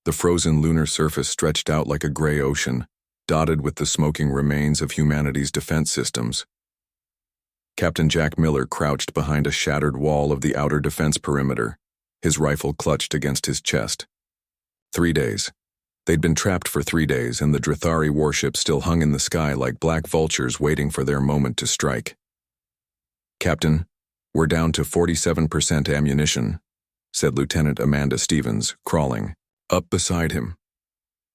The frozen lunar surface stretched out like a gray ocean, dotted with the smoking remains of humanity's defense systems. Captain Jack Miller crouched behind a shattered wall of the outer defense perimeter, his rifle clutched against his chest. 3 days. They'd been trapped for 3 days, and the Drithari warship still hung in the sky like black vultures waiting for their moment to strike. "Captain, we're down to 47% ammunition," said Lieutenant Amanda Stevens, crawling up beside him.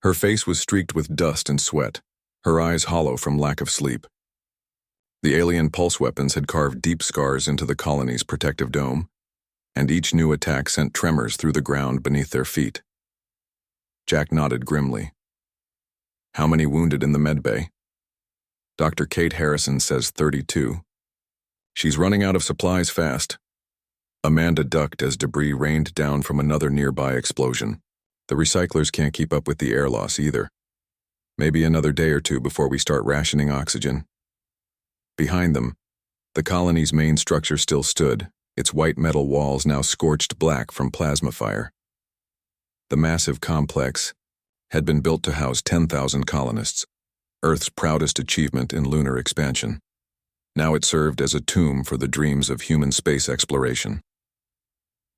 Her face was streaked with dust and sweat, her eyes hollow from lack of sleep. The alien pulse weapons had carved deep scars into the colony's protective dome, and each new attack sent tremors through the ground beneath their feet. Jack nodded grimly. "How many wounded in the medbay?" "Dr. Kate Harrison says 32. She's running out of supplies fast." Amanda ducked as debris rained down from another nearby explosion. "The recyclers can't keep up with the air loss either. Maybe another day or two before we start rationing oxygen." Behind them, the colony's main structure still stood, its white metal walls now scorched black from plasma fire. The massive complex had been built to house 10,000 colonists, Earth's proudest achievement in lunar expansion. Now it served as a tomb for the dreams of human space exploration.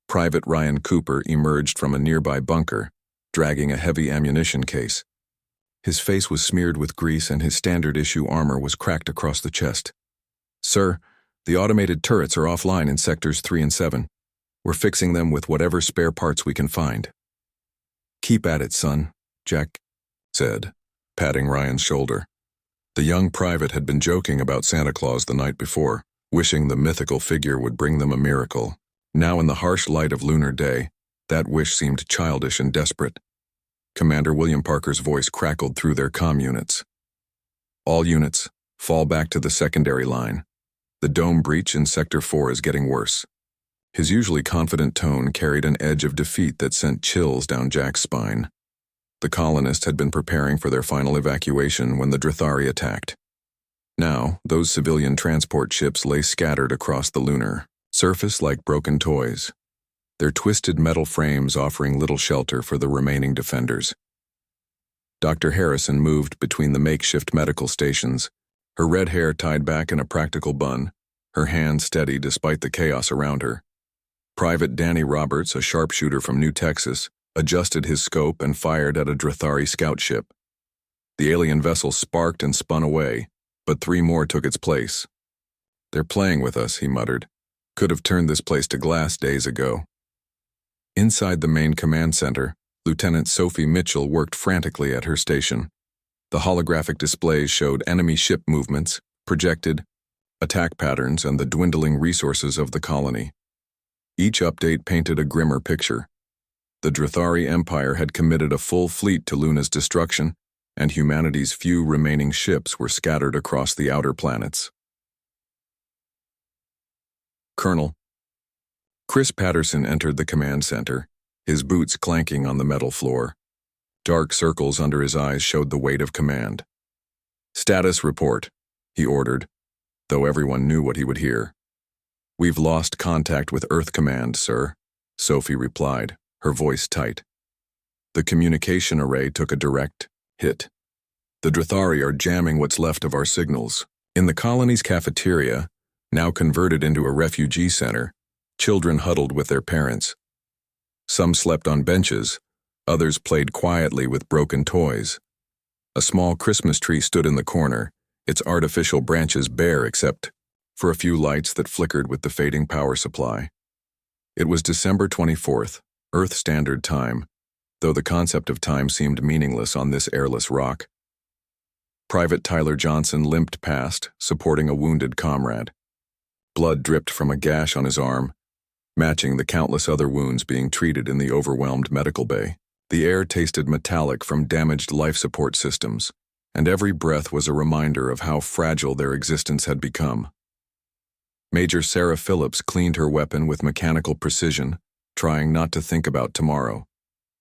Private Ryan Cooper emerged from a nearby bunker, dragging a heavy ammunition case. His face was smeared with grease and his standard-issue armor was cracked across the chest. "Sir, the automated turrets are offline in sectors 3 and 7. We're fixing them with whatever spare parts we can find." "Keep at it, son," Jack said, patting Ryan's shoulder. The young private had been joking about Santa Claus the night before, wishing the mythical figure would bring them a miracle. Now in the harsh light of lunar day, that wish seemed childish and desperate. Commander William Parker's voice crackled through their comm units. "All units, fall back to the secondary line. The dome breach in Sector 4 is getting worse." His usually confident tone carried an edge of defeat that sent chills down Jack's spine. The colonists had been preparing for their final evacuation when the Drithari attacked. Now, those civilian transport ships lay scattered across the lunar surface like broken toys, their twisted metal frames offering little shelter for the remaining defenders. Dr. Harrison moved between the makeshift medical stations, her red hair tied back in a practical bun, her hand steady despite the chaos around her. Private Danny Roberts, a sharpshooter from New Texas, adjusted his scope and fired at a Drithari scout ship. The alien vessel sparked and spun away, but 3 more took its place. "They're playing with us," he muttered. "Could have turned this place to glass days ago." Inside the main command center, Lieutenant Sophie Mitchell worked frantically at her station. The holographic displays showed enemy ship movements, projected attack patterns, and the dwindling resources of the colony. Each update painted a grimmer picture. The Drithari Empire had committed a full fleet to Luna's destruction, and humanity's few remaining ships were scattered across the outer planets. Colonel. Chris Patterson entered the command center, his boots clanking on the metal floor. Dark circles under his eyes showed the weight of command. "Status report," he ordered, though everyone knew what he would hear. "We've lost contact with Earth Command, sir," Sophie replied, her voice tight. "The communication array took a direct hit. The Drithari are jamming what's left of our signals." In the colony's cafeteria, now converted into a refugee center, children huddled with their parents. Some slept on benches, others played quietly with broken toys. A small Christmas tree stood in the corner, its artificial branches bare except for a few lights that flickered with the fading power supply. It was December 24th, Earth Standard Time, though the concept of time seemed meaningless on this airless rock. Private Tyler Johnson limped past, supporting a wounded comrade. Blood dripped from a gash on his arm, matching the countless other wounds being treated in the overwhelmed medical bay. The air tasted metallic from damaged life support systems, and every breath was a reminder of how fragile their existence had become. Major Sarah Phillips cleaned her weapon with mechanical precision, trying not to think about tomorrow.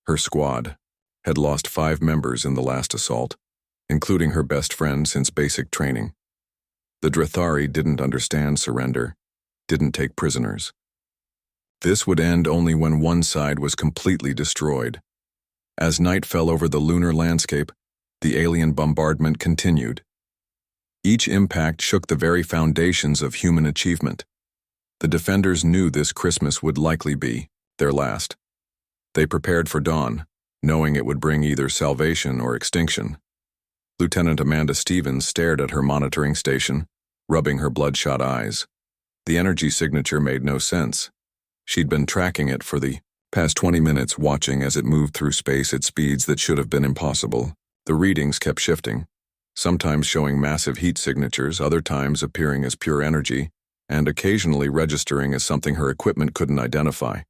Her squad had lost 5 members in the last assault, including her best friend since basic training. The Drithari didn't understand surrender, didn't take prisoners. This would end only when one side was completely destroyed. As night fell over the lunar landscape, the alien bombardment continued. Each impact shook the very foundations of human achievement. The defenders knew this Christmas would likely be their last. They prepared for dawn, knowing it would bring either salvation or extinction. Lieutenant Amanda Stevens stared at her monitoring station, rubbing her bloodshot eyes. The energy signature made no sense. She'd been tracking it for the past 20 minutes, watching as it moved through space at speeds that should have been impossible. The readings kept shifting, sometimes showing massive heat signatures, other times appearing as pure energy, and occasionally registering as something her equipment couldn't identify.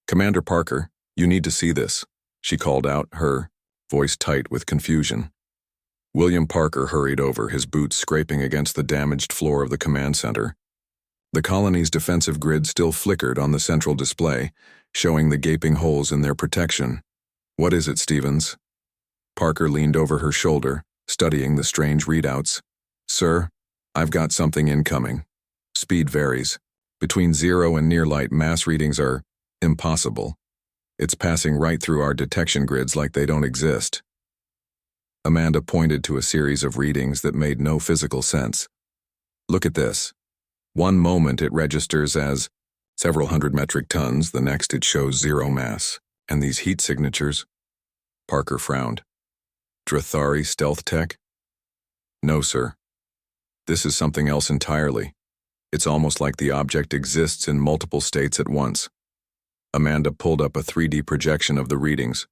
"Commander Parker, you need to see this," she called out, her voice tight with confusion. William Parker hurried over, his boots scraping against the damaged floor of the command center. The colony's defensive grid still flickered on the central display, showing the gaping holes in their protection. "What is it, Stevens?" Parker leaned over her shoulder, studying the strange readouts. "Sir, I've got something incoming. Speed varies. Between 0 and near light, mass readings are impossible. It's passing right through our detection grids like they don't exist." Amanda pointed to a series of readings that made no physical sense. "Look at this. One moment it registers as several hundred metric tons, the next it shows 0 mass. And these heat signatures?" Parker frowned. "Drathari stealth tech?" "No, sir. This is something else entirely. It's almost like the object exists in multiple states at once." Amanda pulled up a 3D projection of the readings.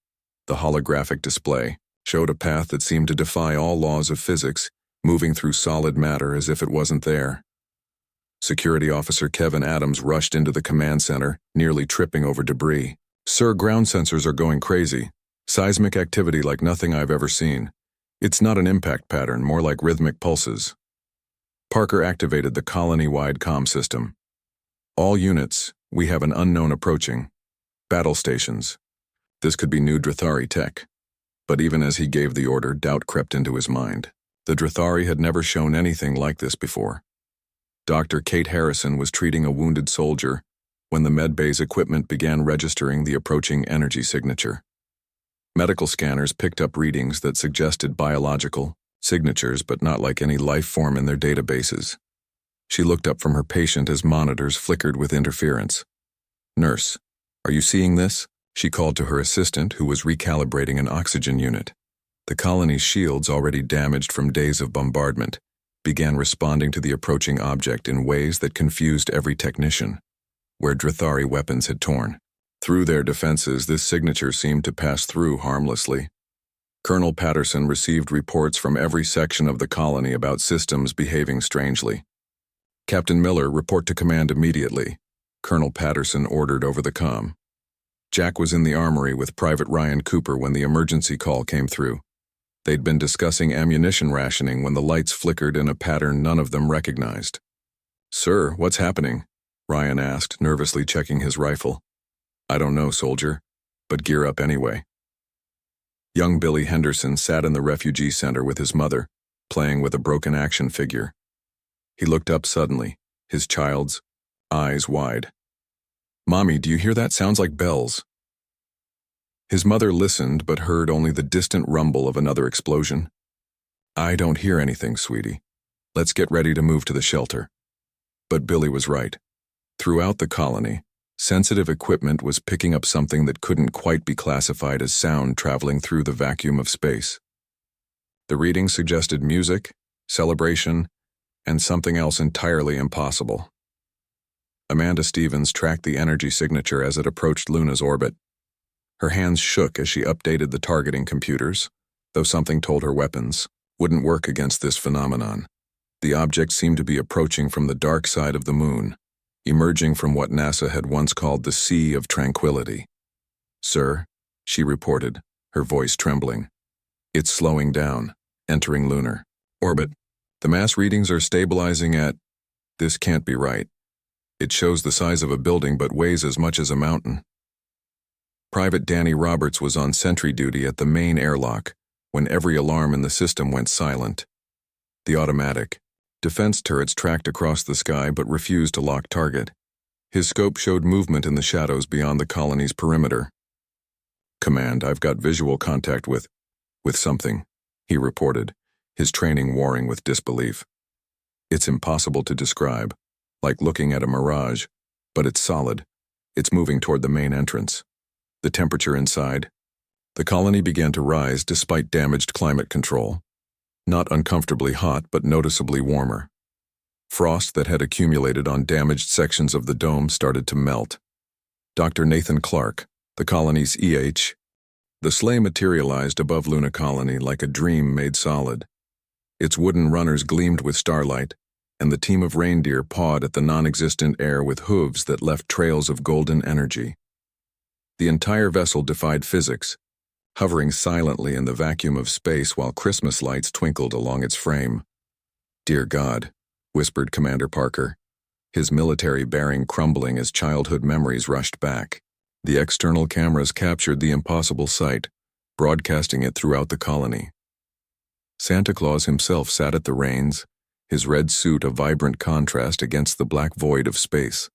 The holographic display showed a path that seemed to defy all laws of physics, moving through solid matter as if it wasn't there. Security Officer Kevin Adams rushed into the command center, nearly tripping over debris. "Sir, ground sensors are going crazy. Seismic activity like nothing I've ever seen. It's not an impact pattern, more like rhythmic pulses." Parker activated the colony-wide comm system. "All units, we have an unknown approaching. Battle stations. This could be new Drathari tech." But even as he gave the order, doubt crept into his mind. The Drathari had never shown anything like this before. Dr. Kate Harrison was treating a wounded soldier when the medbay's equipment began registering the approaching energy signature. Medical scanners picked up readings that suggested biological signatures, but not like any life form in their databases. She looked up from her patient as monitors flickered with interference. "Nurse, are you seeing this?" she called to her assistant, who was recalibrating an oxygen unit. The colony's shields, already damaged from days of bombardment, began responding to the approaching object in ways that confused every technician. Where Drathari weapons had torn through their defenses, this signature seemed to pass through harmlessly. Colonel Patterson received reports from every section of the colony about systems behaving strangely. "Captain Miller, report to command immediately," Colonel Patterson ordered over the comm. Jack was in the armory with Private Ryan Cooper when the emergency call came through. They'd been discussing ammunition rationing when the lights flickered in a pattern none of them recognized. "Sir, what's happening?" Ryan asked, nervously checking his rifle. "I don't know, soldier, but gear up anyway." Young Billy Henderson sat in the refugee center with his mother, playing with a broken action figure. He looked up suddenly, his child's eyes wide. "Mommy, do you hear that? Sounds like bells." His mother listened but heard only the distant rumble of another explosion. "I don't hear anything, sweetie. Let's get ready to move to the shelter." But Billy was right. Throughout the colony, sensitive equipment was picking up something that couldn't quite be classified as sound traveling through the vacuum of space. The readings suggested music, celebration, and something else entirely impossible. Amanda Stevens tracked the energy signature as it approached Luna's orbit. Her hands shook as she updated the targeting computers, though something told her weapons wouldn't work against this phenomenon. The object seemed to be approaching from the dark side of the moon, emerging from what NASA had once called the Sea of Tranquility. "Sir," she reported, her voice trembling. "It's slowing down, entering lunar orbit. The mass readings are stabilizing at... This can't be right. It shows the size of a building but weighs as much as a mountain." Private Danny Roberts was on sentry duty at the main airlock when every alarm in the system went silent. The automatic defense turrets tracked across the sky but refused to lock target. His scope showed movement in the shadows beyond the colony's perimeter. "Command, I've got visual contact with something," he reported, his training warring with disbelief. "It's impossible to describe, like looking at a mirage, but it's solid. It's moving toward the main entrance." The temperature inside. The colony began to rise despite damaged climate control. Not uncomfortably hot, but noticeably warmer. Frost that had accumulated on damaged sections of the dome started to melt. Dr. Nathan Clark, the colony's EH. The sleigh materialized above Luna Colony like a dream made solid. Its wooden runners gleamed with starlight, and the team of reindeer pawed at the non-existent air with hooves that left trails of golden energy. The entire vessel defied physics, hovering silently in the vacuum of space while Christmas lights twinkled along its frame. "Dear God," whispered Commander Parker, his military bearing crumbling as childhood memories rushed back. The external cameras captured the impossible sight, broadcasting it throughout the colony. Santa Claus himself sat at the reins, his red suit a vibrant contrast against the black void of space.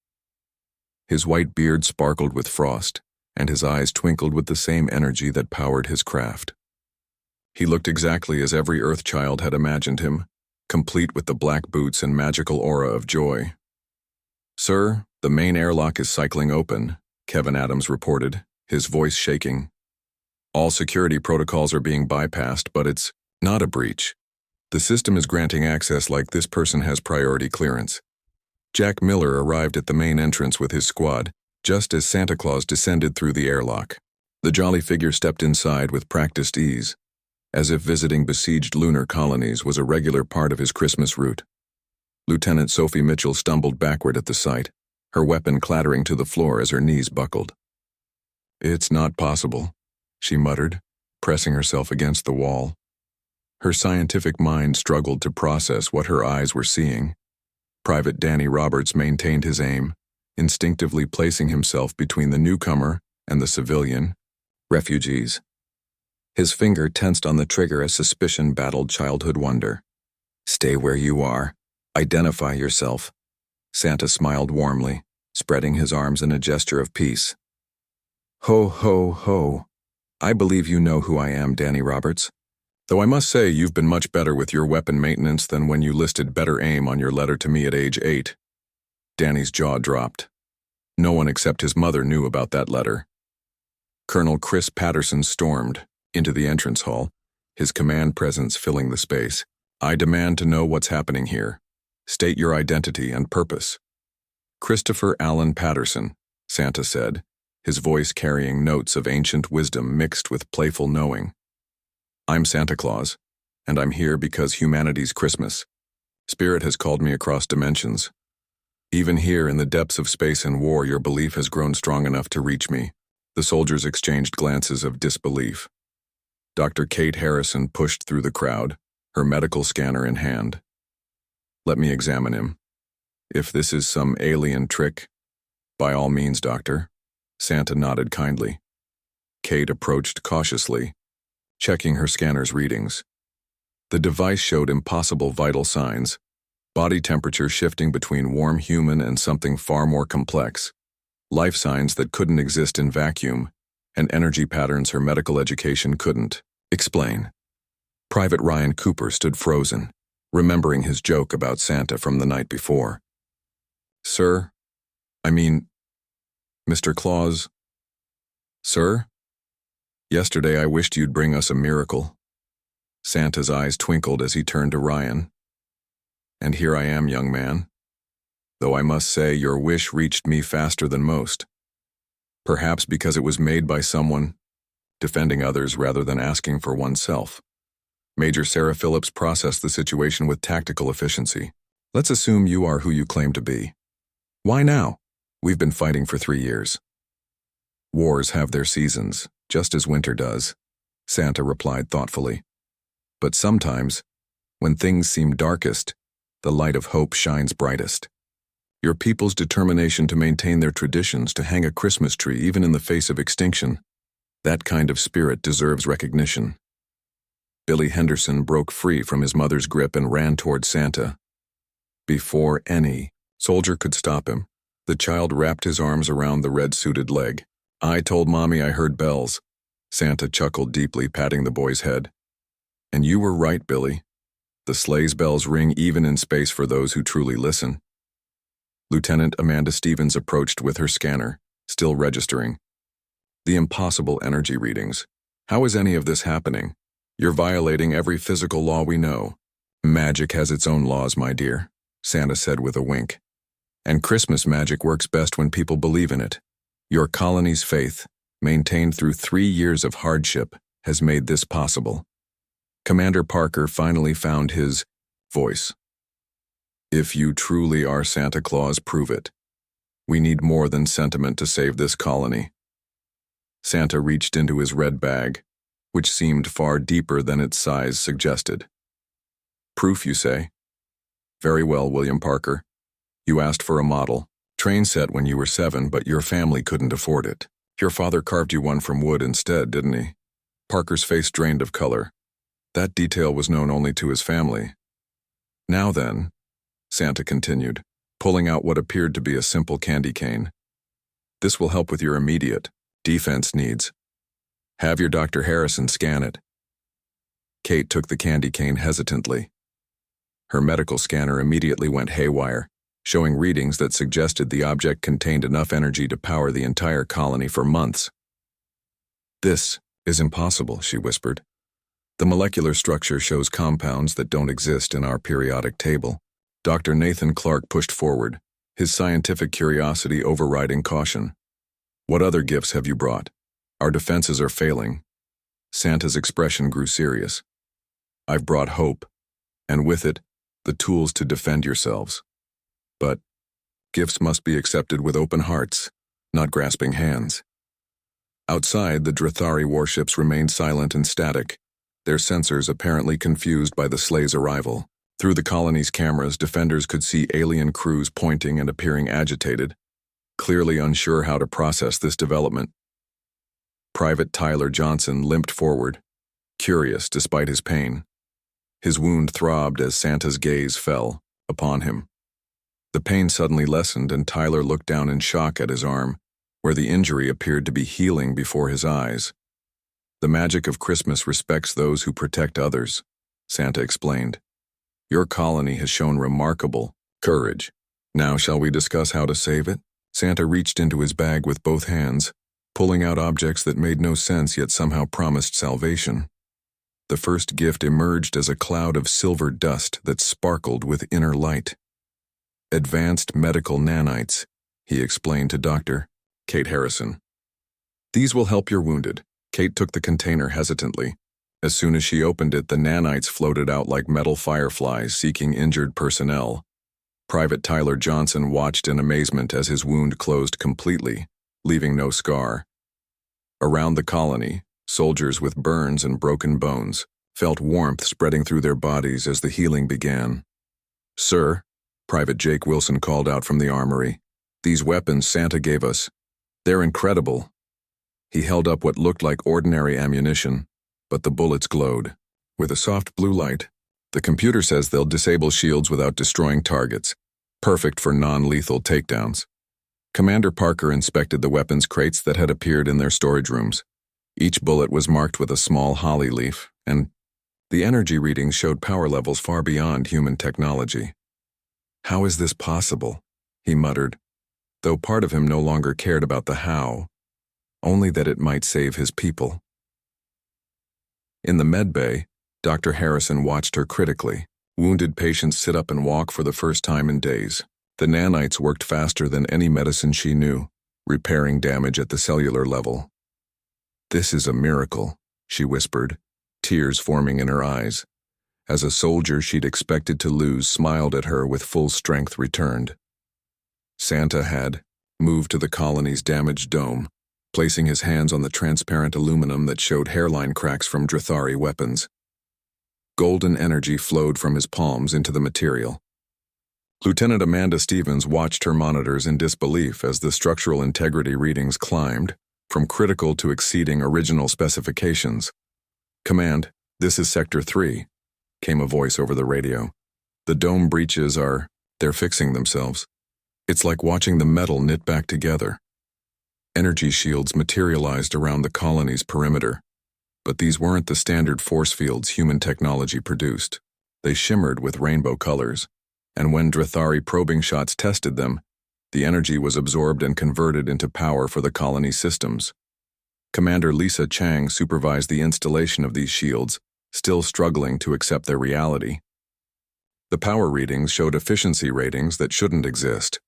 His white beard sparkled with frost, and his eyes twinkled with the same energy that powered his craft. He looked exactly as every Earth child had imagined him, complete with the black boots and magical aura of joy. "Sir, the main airlock is cycling open," Kevin Adams reported, his voice shaking. "All security protocols are being bypassed, but it's not a breach. The system is granting access like this person has priority clearance." Jack Miller arrived at the main entrance with his squad, just as Santa Claus descended through the airlock. The jolly figure stepped inside with practiced ease, as if visiting besieged lunar colonies was a regular part of his Christmas route. Lieutenant Sophie Mitchell stumbled backward at the sight, her weapon clattering to the floor as her knees buckled. "It's not possible," she muttered, pressing herself against the wall. Her scientific mind struggled to process what her eyes were seeing. Private Danny Roberts maintained his aim, instinctively placing himself between the newcomer and the civilian refugees. His finger tensed on the trigger as suspicion battled childhood wonder. "Stay where you are. Identify yourself." Santa smiled warmly, spreading his arms in a gesture of peace. "Ho, ho, ho. I believe you know who I am, Danny Roberts. Though I must say you've been much better with your weapon maintenance than when you listed better aim on your letter to me at age 8. Danny's jaw dropped. No one except his mother knew about that letter. Colonel Chris Patterson stormed into the entrance hall, his command presence filling the space. "I demand to know what's happening here. State your identity and purpose." "Christopher Allen Patterson," Santa said, his voice carrying notes of ancient wisdom mixed with playful knowing. "I'm Santa Claus, and I'm here because humanity's Christmas. Spirit has called me across dimensions. Even here in the depths of space and war, your belief has grown strong enough to reach me." The soldiers exchanged glances of disbelief. Dr. Kate Harrison pushed through the crowd, her medical scanner in hand. "Let me examine him. If this is some alien trick, by all means, Doctor." Santa nodded kindly. Kate approached cautiously, checking her scanner's readings. The device showed impossible vital signs, body temperature shifting between warm human and something far more complex, life signs that couldn't exist in vacuum, and energy patterns her medical education couldn't explain. Private Ryan Cooper stood frozen, remembering his joke about Santa from the night before. "Sir, I mean, Mr. Claus. Sir? Yesterday I wished you'd bring us a miracle." Santa's eyes twinkled as he turned to Ryan. "And here I am, young man. Though I must say your wish reached me faster than most. Perhaps because it was made by someone, defending others rather than asking for oneself." Major Sarah Phillips processed the situation with tactical efficiency. "Let's assume you are who you claim to be. Why now? We've been fighting for 3 years." "Wars have their seasons, just as winter does," Santa replied thoughtfully. "But sometimes, when things seem darkest, the light of hope shines brightest. Your people's determination to maintain their traditions, to hang a Christmas tree even in the face of extinction, that kind of spirit deserves recognition." Billy Henderson broke free from his mother's grip and ran toward Santa. Before any soldier could stop him, the child wrapped his arms around the red-suited leg. "I told Mommy I heard bells. Santa chuckled deeply, patting the boy's head. And you were right, Billy. The sleigh's bells ring even in space for those who truly listen. Lieutenant Amanda Stevens approached with her scanner, still registering. The impossible energy readings. How is any of this happening? You're violating every physical law we know. Magic has its own laws, my dear, Santa said with a wink. And Christmas magic works best when people believe in it. Your colony's faith, maintained through 3 years of hardship, has made this possible. Commander Parker finally found his voice. If you truly are Santa Claus, prove it. We need more than sentiment to save this colony. Santa reached into his red bag, which seemed far deeper than its size suggested. Proof, you say? Very well, William Parker. You asked for a model, train set when you were 7, but your family couldn't afford it. Your father carved you one from wood instead, didn't he? Parker's face drained of color. That detail was known only to his family. Now then, Santa continued, pulling out what appeared to be a simple candy cane. This will help with your immediate defense needs. Have your Dr. Harrison scan it. Kate took the candy cane hesitantly. Her medical scanner immediately went haywire, showing readings that suggested the object contained enough energy to power the entire colony for months. This is impossible, she whispered. The molecular structure shows compounds that don't exist in our periodic table. Dr. Nathan Clark pushed forward, his scientific curiosity overriding caution. What other gifts have you brought? Our defenses are failing. Santa's expression grew serious. I've brought hope, and with it, the tools to defend yourselves. But gifts must be accepted with open hearts, not grasping hands. Outside, the Drathari warships remained silent and static, their sensors apparently confused by the sleigh's arrival. Through the colony's cameras, defenders could see alien crews pointing and appearing agitated, clearly unsure how to process this development. Private Tyler Johnson limped forward, curious despite his pain. His wound throbbed as Santa's gaze fell upon him. The pain suddenly lessened, and Tyler looked down in shock at his arm, where the injury appeared to be healing before his eyes. The magic of Christmas respects those who protect others, Santa explained. Your colony has shown remarkable courage. Now shall we discuss how to save it? Santa reached into his bag with both hands, pulling out objects that made no sense yet somehow promised salvation. The first gift emerged as a cloud of silver dust that sparkled with inner light. Advanced medical nanites, he explained to Dr. Kate Harrison. These will help your wounded. Kate took the container hesitantly. As soon as she opened it, the nanites floated out like metal fireflies seeking injured personnel. Private Tyler Johnson watched in amazement as his wound closed completely, leaving no scar. Around the colony, soldiers with burns and broken bones felt warmth spreading through their bodies as the healing began. Sir, Private Jake Wilson called out from the armory, these weapons Santa gave us, they're incredible. He held up what looked like ordinary ammunition, but the bullets glowed. With a soft blue light, the computer says they'll disable shields without destroying targets, perfect for non-lethal takedowns. Commander Parker inspected the weapons crates that had appeared in their storage rooms. Each bullet was marked with a small holly leaf, and the energy readings showed power levels far beyond human technology. How is this possible? He muttered, though part of him no longer cared about the how, only that it might save his people. In the med bay, Dr. Harrison watched her critically. Wounded patients sit up and walk for the first time in days. The nanites worked faster than any medicine she knew, repairing damage at the cellular level. This is a miracle, she whispered, tears forming in her eyes. As a soldier she'd expected to lose smiled at her with full strength returned. Santa had moved to the colony's damaged dome, placing his hands on the transparent aluminum that showed hairline cracks from Drathari weapons. Golden energy flowed from his palms into the material. Lieutenant Amanda Stevens watched her monitors in disbelief as the structural integrity readings climbed, from critical to exceeding original specifications. Command, this is Sector 3, came a voice over the radio. The dome breaches they're fixing themselves. It's like watching the metal knit back together. Energy shields materialized around the colony's perimeter, but these weren't the standard force fields human technology produced. They shimmered with rainbow colors, and when Drathari probing shots tested them, the energy was absorbed and converted into power for the colony's systems. Commander Lisa Chang supervised the installation of these shields, still struggling to accept their reality. The power readings showed efficiency ratings that shouldn't exist.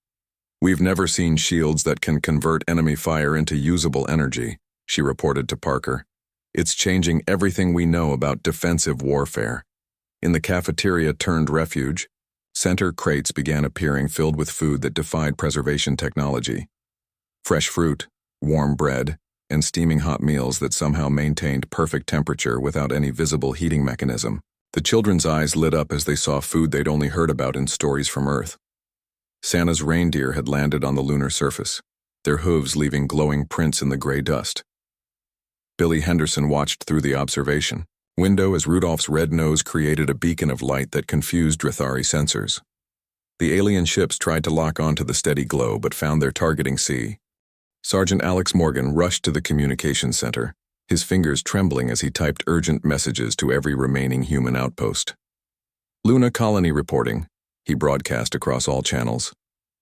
"We've never seen shields that can convert enemy fire into usable energy," she reported to Parker. "It's changing everything we know about defensive warfare." In the cafeteria-turned-refuge, center crates began appearing filled with food that defied preservation technology. Fresh fruit, warm bread, and steaming hot meals that somehow maintained perfect temperature without any visible heating mechanism. The children's eyes lit up as they saw food they'd only heard about in stories from Earth. Santa's reindeer had landed on the lunar surface, their hooves leaving glowing prints in the gray dust. Billy Henderson watched through the observation window as Rudolph's red nose created a beacon of light that confused Drathari sensors. The alien ships tried to lock onto the steady glow but found their targeting sea. Sergeant Alex Morgan rushed to the communications center, his fingers trembling as he typed urgent messages to every remaining human outpost. "Luna Colony reporting," he broadcast across all channels.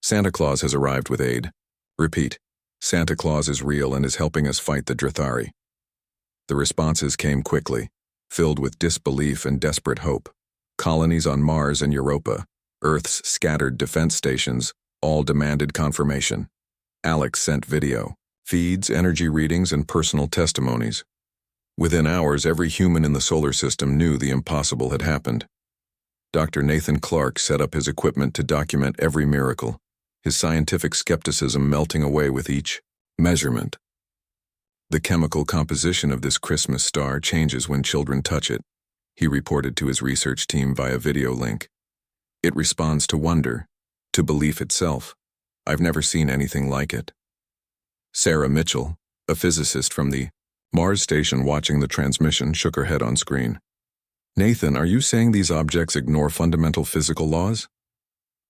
"Santa Claus has arrived with aid. Repeat, Santa Claus is real and is helping us fight the Drathari." The responses came quickly, filled with disbelief and desperate hope. Colonies on Mars and Europa, Earth's scattered defense stations, all demanded confirmation. Alex sent video, feeds, energy readings, and personal testimonies. Within hours, every human in the solar system knew the impossible had happened. Dr. Nathan Clark set up his equipment to document every miracle, his scientific skepticism melting away with each measurement. "The chemical composition of this Christmas star changes when children touch it," he reported to his research team via video link. "It responds to wonder, to belief itself. I've never seen anything like it." Sarah Mitchell, a physicist from the Mars station watching the transmission, shook her head on screen. "Nathan, are you saying these objects ignore fundamental physical laws?"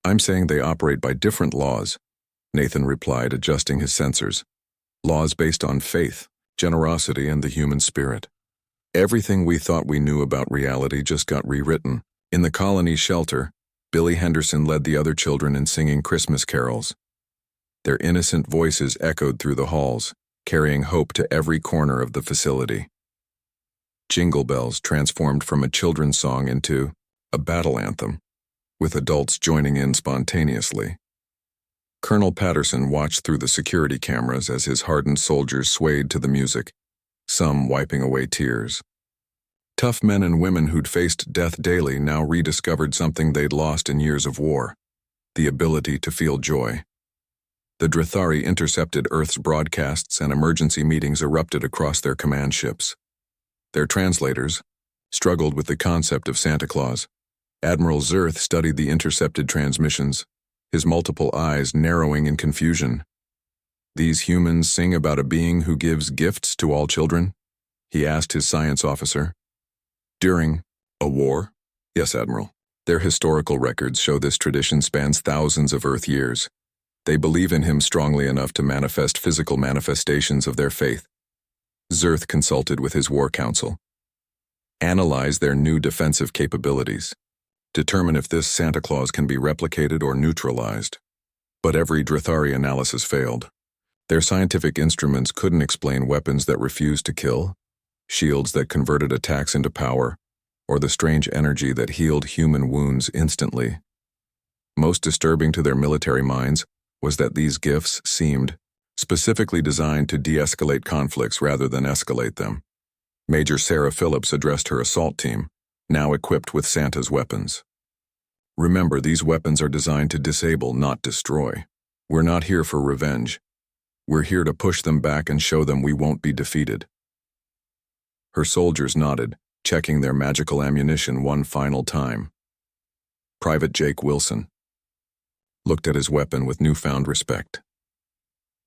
"I'm saying they operate by different laws," Nathan replied, adjusting his sensors. "Laws based on faith, generosity, and the human spirit. Everything we thought we knew about reality just got rewritten." In the colony shelter, Billy Henderson led the other children in singing Christmas carols. Their innocent voices echoed through the halls, carrying hope to every corner of the facility. Jingle Bells transformed from a children's song into a battle anthem, with adults joining in spontaneously. Colonel Patterson watched through the security cameras as his hardened soldiers swayed to the music, some wiping away tears. Tough men and women who'd faced death daily now rediscovered something they'd lost in years of war: the ability to feel joy. The Drathari intercepted Earth's broadcasts and emergency meetings erupted across their command ships. Their translators struggled with the concept of Santa Claus. Admiral Zerth studied the intercepted transmissions, his multiple eyes narrowing in confusion. "These humans sing about a being who gives gifts to all children?" he asked his science officer. "During a war?" "Yes, Admiral. Their historical records show this tradition spans thousands of Earth years. They believe in him strongly enough to manifest physical manifestations of their faith." Zerth consulted with his war council. "Analyze their new defensive capabilities. Determine if this Santa Claus can be replicated or neutralized." But every Drathari analysis failed. Their scientific instruments couldn't explain weapons that refused to kill, shields that converted attacks into power, or the strange energy that healed human wounds instantly. Most disturbing to their military minds was that these gifts seemed specifically designed to de-escalate conflicts rather than escalate them. Major Sarah Phillips addressed her assault team, now equipped with Santa's weapons. "Remember, these weapons are designed to disable, not destroy. We're not here for revenge. We're here to push them back and show them we won't be defeated." Her soldiers nodded, checking their magical ammunition one final time. Private Jake Wilson looked at his weapon with newfound respect.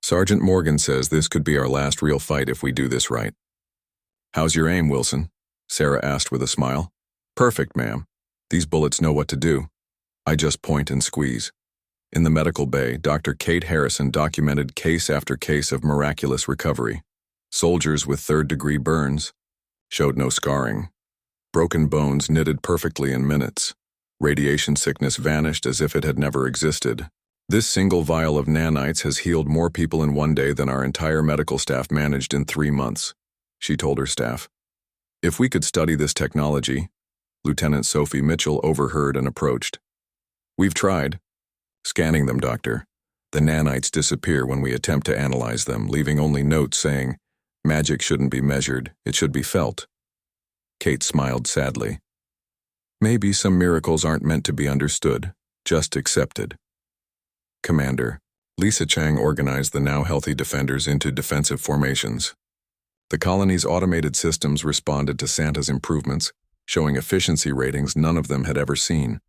"Sergeant Morgan says this could be our last real fight if we do this right." "How's your aim, Wilson?" Sarah asked with a smile. "Perfect, ma'am. These bullets know what to do. I just point and squeeze." In the medical bay, Dr. Kate Harrison documented case after case of miraculous recovery. Soldiers with third-degree burns showed no scarring. Broken bones knitted perfectly in minutes. Radiation sickness vanished as if it had never existed. This single vial of nanites has healed more people in one day than our entire medical staff managed in 3 months, she told her staff. If we could study this technology, Lieutenant Sophie Mitchell overheard and approached. We've tried. Scanning them, Doctor. The nanites disappear when we attempt to analyze them, leaving only notes saying, magic shouldn't be measured, it should be felt. Kate smiled sadly. Maybe some miracles aren't meant to be understood, just accepted. Commander, Lisa Chang organized the now healthy defenders into defensive formations. The colony's automated systems responded to Santa's improvements, showing efficiency ratings none of them had ever seen.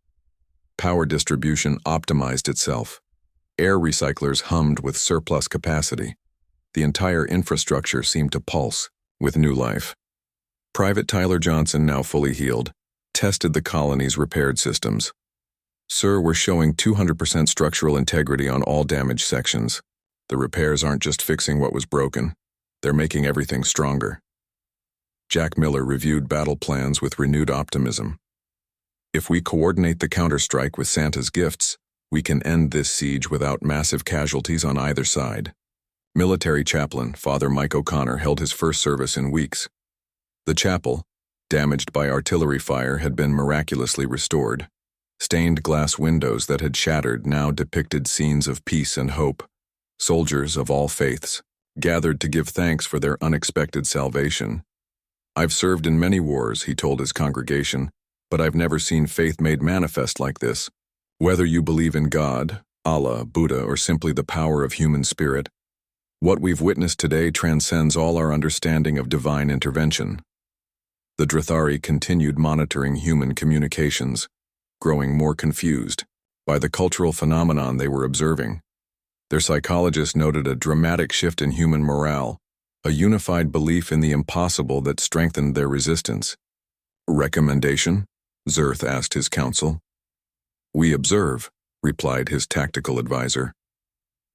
Power distribution optimized itself. Air recyclers hummed with surplus capacity. The entire infrastructure seemed to pulse with new life. Private Tyler Johnson, now fully healed, tested the colony's repaired systems. Sir, we're showing 200% structural integrity on all damaged sections. The repairs aren't just fixing what was broken, they're making everything stronger. Jack Miller reviewed battle plans with renewed optimism. If we coordinate the counterstrike with Santa's gifts, we can end this siege without massive casualties on either side. Military chaplain Father Mike O'Connor held his first service in weeks. The chapel, damaged by artillery fire, had been miraculously restored. Stained glass windows that had shattered now depicted scenes of peace and hope. Soldiers of all faiths gathered to give thanks for their unexpected salvation. I've served in many wars, he told his congregation, but I've never seen faith made manifest like this. Whether you believe in God, Allah, Buddha, or simply the power of human spirit, what we've witnessed today transcends all our understanding of divine intervention. The Drathari continued monitoring human communications, growing more confused by the cultural phenomenon they were observing. Their psychologists noted a dramatic shift in human morale, a unified belief in the impossible that strengthened their resistance. Recommendation? Zerth asked his council. We observe, replied his tactical advisor.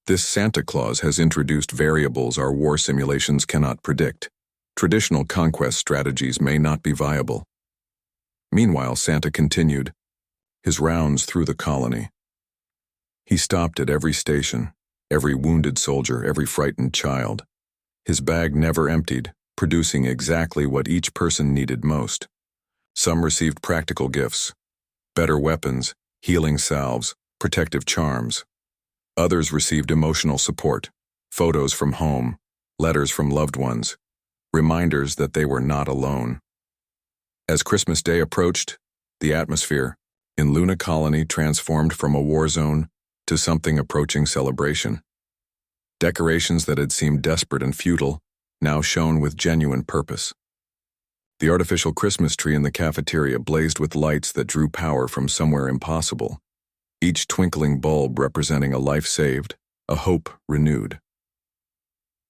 This Santa Claus has introduced variables our war simulations cannot predict. Traditional conquest strategies may not be viable. Meanwhile, Santa continued his rounds through the colony. He stopped at every station, every wounded soldier, every frightened child. His bag never emptied, producing exactly what each person needed most. Some received practical gifts, better weapons, healing salves, protective charms. Others received emotional support, photos from home, letters from loved ones, reminders that they were not alone. As Christmas Day approached, the atmosphere in Luna Colony transformed from a war zone to something approaching celebration. Decorations that had seemed desperate and futile now shone with genuine purpose. The artificial Christmas tree in the cafeteria blazed with lights that drew power from somewhere impossible, each twinkling bulb representing a life saved, a hope renewed.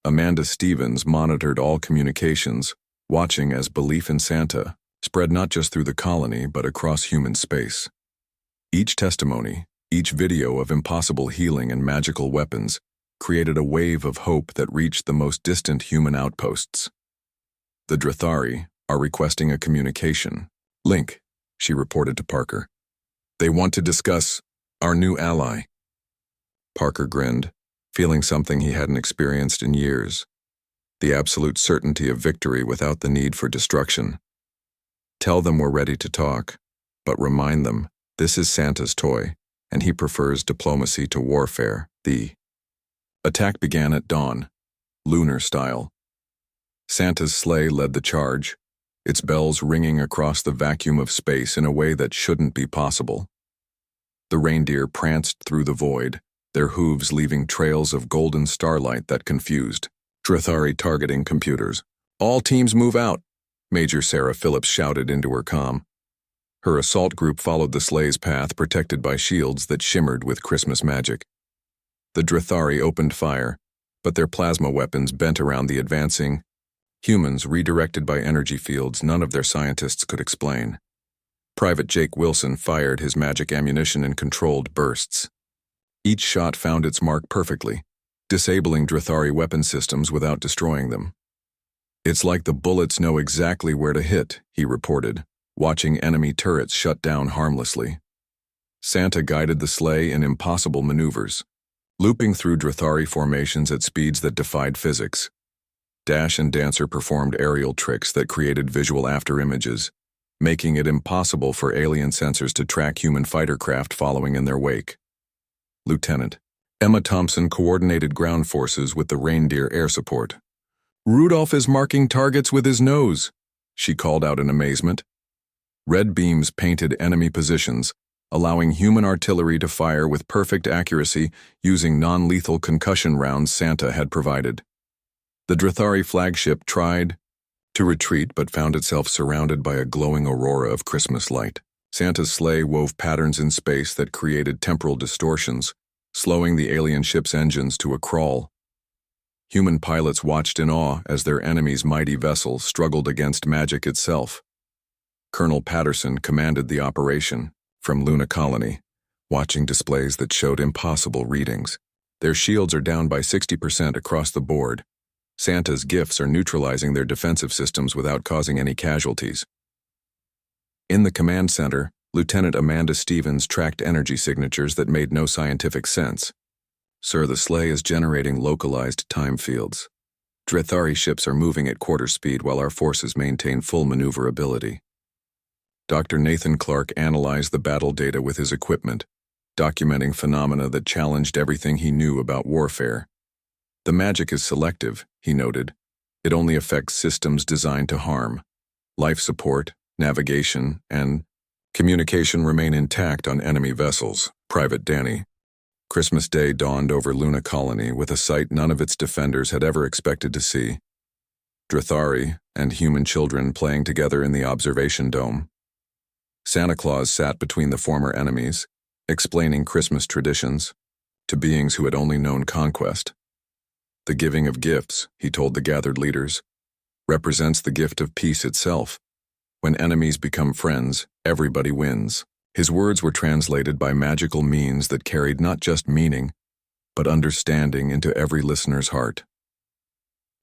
Amanda Stevens monitored all communications, watching as belief in Santa spread not just through the colony but across human space. Each testimony, each video of impossible healing and magical weapons created a wave of hope that reached the most distant human outposts. The Drathari are requesting a communication link, she reported to Parker. They want to discuss our new ally. Parker grinned, feeling something he hadn't experienced in years. The absolute certainty of victory without the need for destruction. Tell them we're ready to talk, but remind them this is Santa's toy, and he prefers diplomacy to warfare. The attack began at dawn, lunar style. Santa's sleigh led the charge, its bells ringing across the vacuum of space in a way that shouldn't be possible. The reindeer pranced through the void, their hooves leaving trails of golden starlight that confused. Drathari targeting computers. All teams move out, Major Sarah Phillips shouted into her comm. Her assault group followed the sleigh's path, protected by shields that shimmered with Christmas magic. The Drathari opened fire, but their plasma weapons bent around the advancing humans, redirected by energy fields none of their scientists could explain. Private Jake Wilson fired his magic ammunition in controlled bursts. Each shot found its mark perfectly, disabling Drathari weapon systems without destroying them. "It's like the bullets know exactly where to hit," he reported, watching enemy turrets shut down harmlessly. Santa guided the sleigh in impossible maneuvers, looping through Drathari formations at speeds that defied physics. Dash and Dancer performed aerial tricks that created visual afterimages, making it impossible for alien sensors to track human fighter craft following in their wake. Lieutenant Emma Thompson coordinated ground forces with the Reindeer air support. "Rudolph is marking targets with his nose," she called out in amazement. Red beams painted enemy positions, allowing human artillery to fire with perfect accuracy using non-lethal concussion rounds Santa had provided. The Drathari flagship tried to retreat but found itself surrounded by a glowing aurora of Christmas light. Santa's sleigh wove patterns in space that created temporal distortions, slowing the alien ship's engines to a crawl. Human pilots watched in awe as their enemy's mighty vessel struggled against magic itself. Colonel Patterson commanded the operation from Luna Colony, watching displays that showed impossible readings. Their shields are down by 60% across the board. Santa's gifts are neutralizing their defensive systems without causing any casualties. In the command center, Lieutenant Amanda Stevens tracked energy signatures that made no scientific sense. "Sir, the sleigh is generating localized time fields. Drathari ships are moving at quarter speed while our forces maintain full maneuverability." Dr. Nathan Clark analyzed the battle data with his equipment, documenting phenomena that challenged everything he knew about warfare. "The magic is selective," he noted. "It only affects systems designed to harm. Life support, navigation, and communication remain intact on enemy vessels." Private Danny. Christmas Day dawned over Luna Colony with a sight none of its defenders had ever expected to see. Drathari and human children playing together in the observation dome. Santa Claus sat between the former enemies, explaining Christmas traditions to beings who had only known conquest. "The giving of gifts," he told the gathered leaders, "represents the gift of peace itself. When enemies become friends, everybody wins." His words were translated by magical means that carried not just meaning, but understanding into every listener's heart.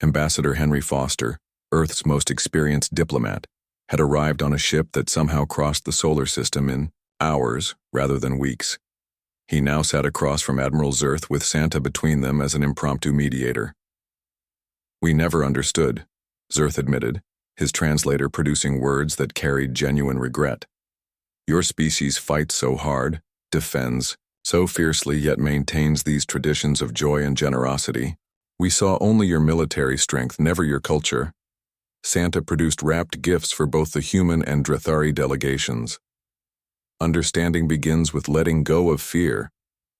Ambassador Henry Foster, Earth's most experienced diplomat, had arrived on a ship that somehow crossed the solar system in hours rather than weeks. He now sat across from Admiral Zerth with Santa between them as an impromptu mediator. "We never understood," Zerth admitted, his translator producing words that carried genuine regret. "Your species fights so hard, defends so fiercely, yet maintains these traditions of joy and generosity. We saw only your military strength, never your culture." Santa produced wrapped gifts for both the human and Drathari delegations. "Understanding begins with letting go of fear,"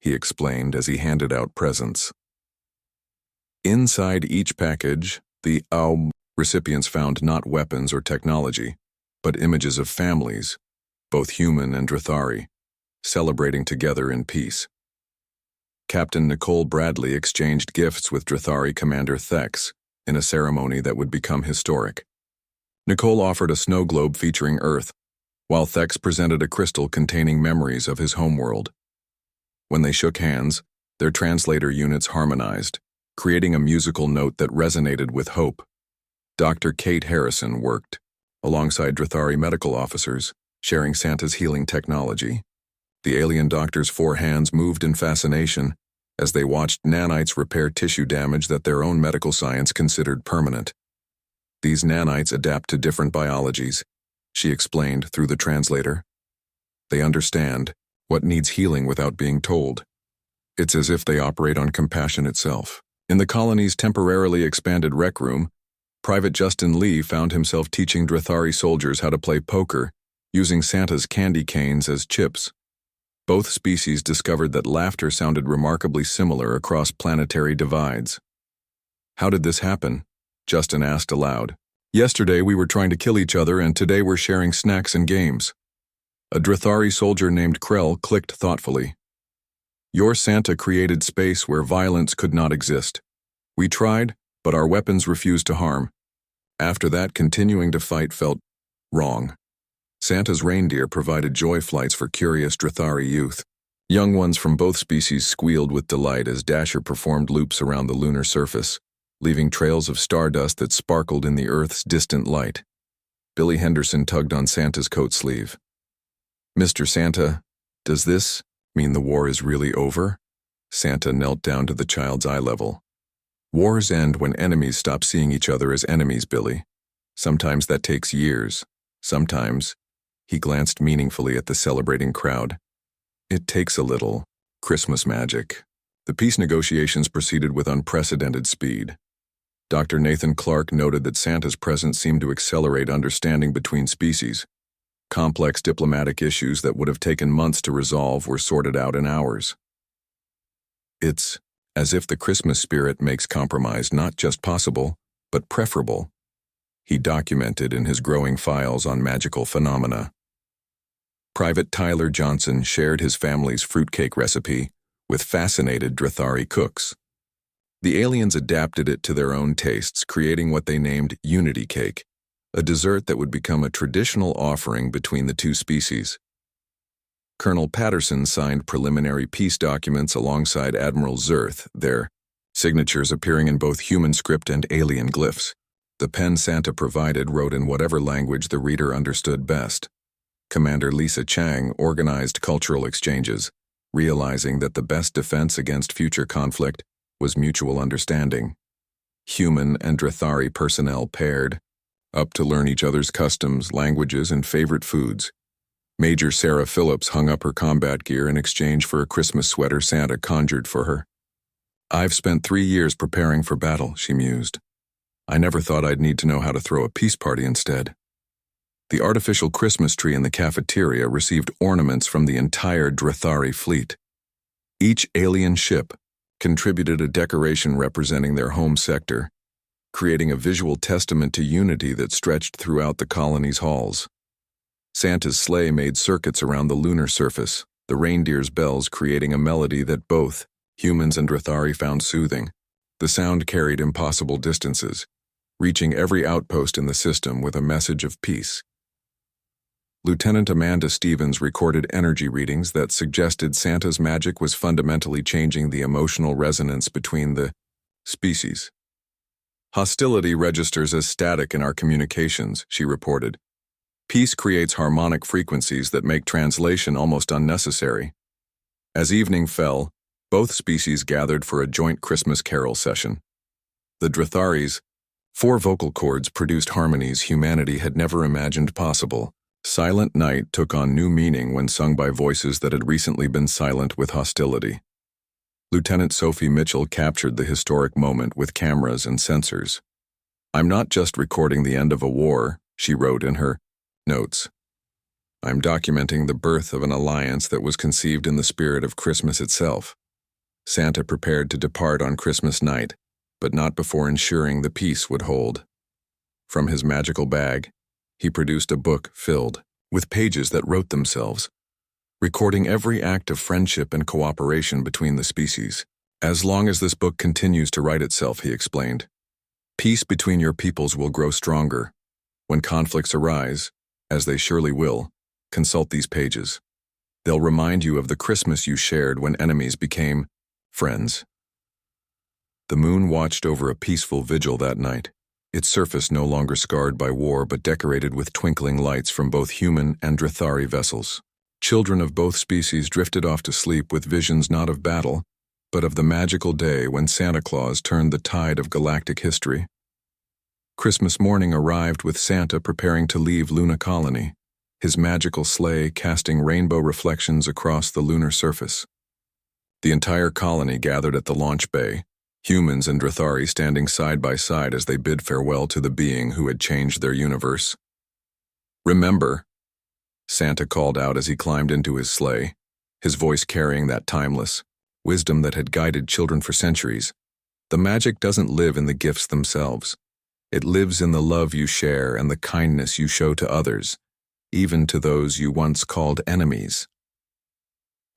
he explained as he handed out presents. Inside each package, the recipients found not weapons or technology, but images of families, both human and Drathari, celebrating together in peace. Captain Nicole Bradley exchanged gifts with Drathari Commander Thex in a ceremony that would become historic. Nicole offered a snow globe featuring Earth, while Thex presented a crystal containing memories of his homeworld. When they shook hands, their translator units harmonized, creating a musical note that resonated with hope. Dr. Kate Harrison worked alongside Drathari medical officers, sharing Santa's healing technology. The alien doctor's four hands moved in fascination as they watched nanites repair tissue damage that their own medical science considered permanent. "These nanites adapt to different biologies," she explained through the translator. "They understand what needs healing without being told. It's as if they operate on compassion itself." In the colony's temporarily expanded rec room, Private Justin Lee found himself teaching Drathari soldiers how to play poker, using Santa's candy canes as chips. Both species discovered that laughter sounded remarkably similar across planetary divides. "How did this happen?" Justin asked aloud. "Yesterday we were trying to kill each other, and today we're sharing snacks and games." A Drathari soldier named Krell clicked thoughtfully. "Your Santa created space where violence could not exist. We tried, but our weapons refused to harm. After that, continuing to fight felt wrong. Santa's reindeer provided joy flights for curious Drathari youth. Young ones from both species squealed with delight as Dasher performed loops around the lunar surface, leaving trails of stardust that sparkled in the Earth's distant light. Billy Henderson tugged on Santa's coat sleeve. "Mr. Santa, does this mean the war is really over?" Santa knelt down to the child's eye level. "Wars end when enemies stop seeing each other as enemies, Billy. Sometimes that takes years. Sometimes," he glanced meaningfully at the celebrating crowd, "it takes a little Christmas magic." The peace negotiations proceeded with unprecedented speed. Dr. Nathan Clark noted that Santa's presence seemed to accelerate understanding between species. Complex diplomatic issues that would have taken months to resolve were sorted out in hours. "It's as if the Christmas spirit makes compromise not just possible, but preferable," he documented in his growing files on magical phenomena. Private Tyler Johnson shared his family's fruitcake recipe with fascinated Drathari cooks. The aliens adapted it to their own tastes, creating what they named Unity Cake, a dessert that would become a traditional offering between the two species. Colonel Patterson signed preliminary peace documents alongside Admiral Zerth, their signatures appearing in both human script and alien glyphs. The pen Santa provided wrote in whatever language the reader understood best. Commander Lisa Chang organized cultural exchanges, realizing that the best defense against future conflict was mutual understanding. Human and Drathari personnel paired, up to learn each other's customs, languages, and favorite foods. Major Sarah Phillips hung up her combat gear in exchange for a Christmas sweater Santa conjured for her. "I've spent 3 years preparing for battle," she mused. "I never thought I'd need to know how to throw a peace party instead." The artificial Christmas tree in the cafeteria received ornaments from the entire Drathari fleet. Each alien ship contributed a decoration representing their home sector, creating a visual testament to unity that stretched throughout the colony's halls. Santa's sleigh made circuits around the lunar surface, the reindeer's bells creating a melody that both humans and Drathari found soothing. The sound carried impossible distances, reaching every outpost in the system with a message of peace. Lieutenant Amanda Stevens recorded energy readings that suggested Santa's magic was fundamentally changing the emotional resonance between the species. "Hostility registers as static in our communications," she reported. "Peace creates harmonic frequencies that make translation almost unnecessary." As evening fell, both species gathered for a joint Christmas carol session. The Drathari's 4 vocal cords produced harmonies humanity had never imagined possible. Silent Night took on new meaning when sung by voices that had recently been silent with hostility. Lieutenant Sophie Mitchell captured the historic moment with cameras and sensors. "I'm not just recording the end of a war," she wrote in her notes. "I'm documenting the birth of an alliance that was conceived in the spirit of Christmas itself." Santa prepared to depart on Christmas night, but not before ensuring the peace would hold. From his magical bag, he produced a book filled with pages that wrote themselves, recording every act of friendship and cooperation between the species. "As long as this book continues to write itself," he explained, "peace between your peoples will grow stronger. When conflicts arise, as they surely will, consult these pages. They'll remind you of the Christmas you shared when enemies became friends." The moon watched over a peaceful vigil that night, its surface no longer scarred by war but decorated with twinkling lights from both human and Drathari vessels. Children of both species drifted off to sleep with visions not of battle, but of the magical day when Santa Claus turned the tide of galactic history. Christmas morning arrived with Santa preparing to leave Luna Colony, his magical sleigh casting rainbow reflections across the lunar surface. The entire colony gathered at the launch bay, humans and Drathari standing side by side as they bid farewell to the being who had changed their universe. "Remember," Santa called out as he climbed into his sleigh, his voice carrying that timeless wisdom that had guided children for centuries. "The magic doesn't live in the gifts themselves. It lives in the love you share and the kindness you show to others, even to those you once called enemies."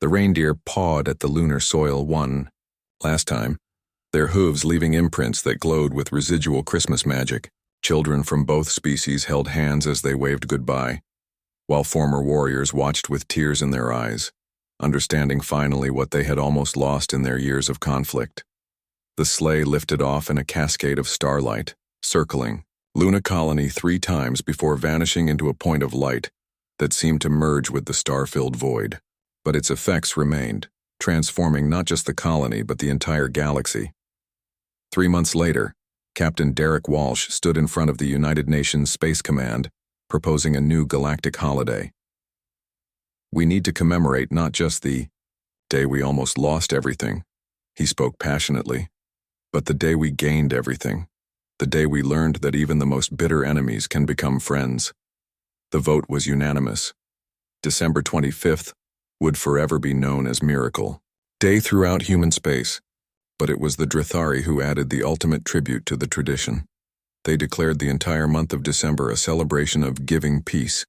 The reindeer pawed at the lunar soil one last time, their hooves leaving imprints that glowed with residual Christmas magic. Children from both species held hands as they waved goodbye, while former warriors watched with tears in their eyes. understanding finally what they had almost lost in their years of conflict. The sleigh lifted off in a cascade of starlight, circling Luna Colony 3 times before vanishing into a point of light that seemed to merge with the star-filled void. But its effects remained, transforming not just the colony but the entire galaxy. 3 months later, Captain Derek Walsh stood in front of the United Nations Space Command, proposing a new galactic holiday. "We need to commemorate not just the day we almost lost everything," he spoke passionately, "but the day we gained everything, the day we learned that even the most bitter enemies can become friends." The vote was unanimous. December 25th would forever be known as Miracle Day throughout human space, but it was the Drithari who added the ultimate tribute to the tradition. They declared the entire month of December a celebration of giving peace,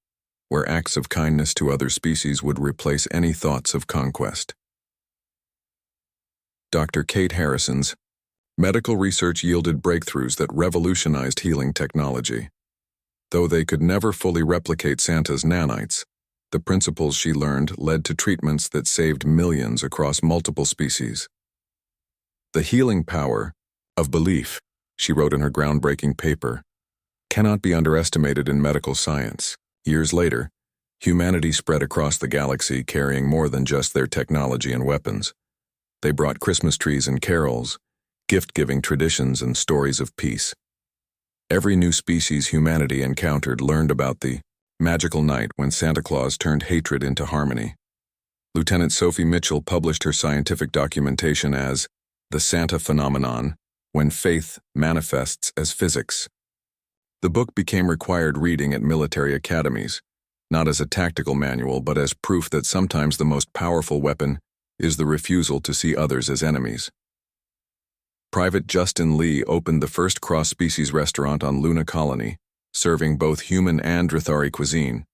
where acts of kindness to other species would replace any thoughts of conquest. Dr. Kate Harrison's medical research yielded breakthroughs that revolutionized healing technology. Though they could never fully replicate Santa's nanites, the principles she learned led to treatments that saved millions across multiple species. "The healing power of belief," she wrote in her groundbreaking paper, "cannot be underestimated in medical science." Years later, humanity spread across the galaxy carrying more than just their technology and weapons. They brought Christmas trees and carols, gift-giving traditions and stories of peace. Every new species humanity encountered learned about the magical night when Santa Claus turned hatred into harmony. Lieutenant Sophie Mitchell published her scientific documentation as The Santa Phenomenon, When Faith Manifests as Physics. The book became required reading at military academies, not as a tactical manual but as proof that sometimes the most powerful weapon is the refusal to see others as enemies. Private Justin Lee opened the first cross-species restaurant on Luna Colony, serving both human and Drithari cuisine.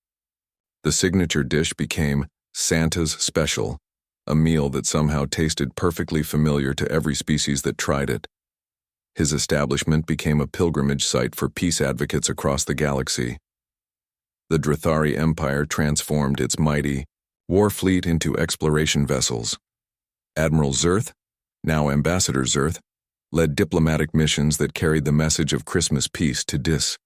The signature dish became Santa's Special, a meal that somehow tasted perfectly familiar to every species that tried it. His establishment became a pilgrimage site for peace advocates across the galaxy. The Drithari Empire transformed its mighty war fleet into exploration vessels. Admiral Zerth, now Ambassador Zerth, led diplomatic missions that carried the message of Christmas peace to Dis.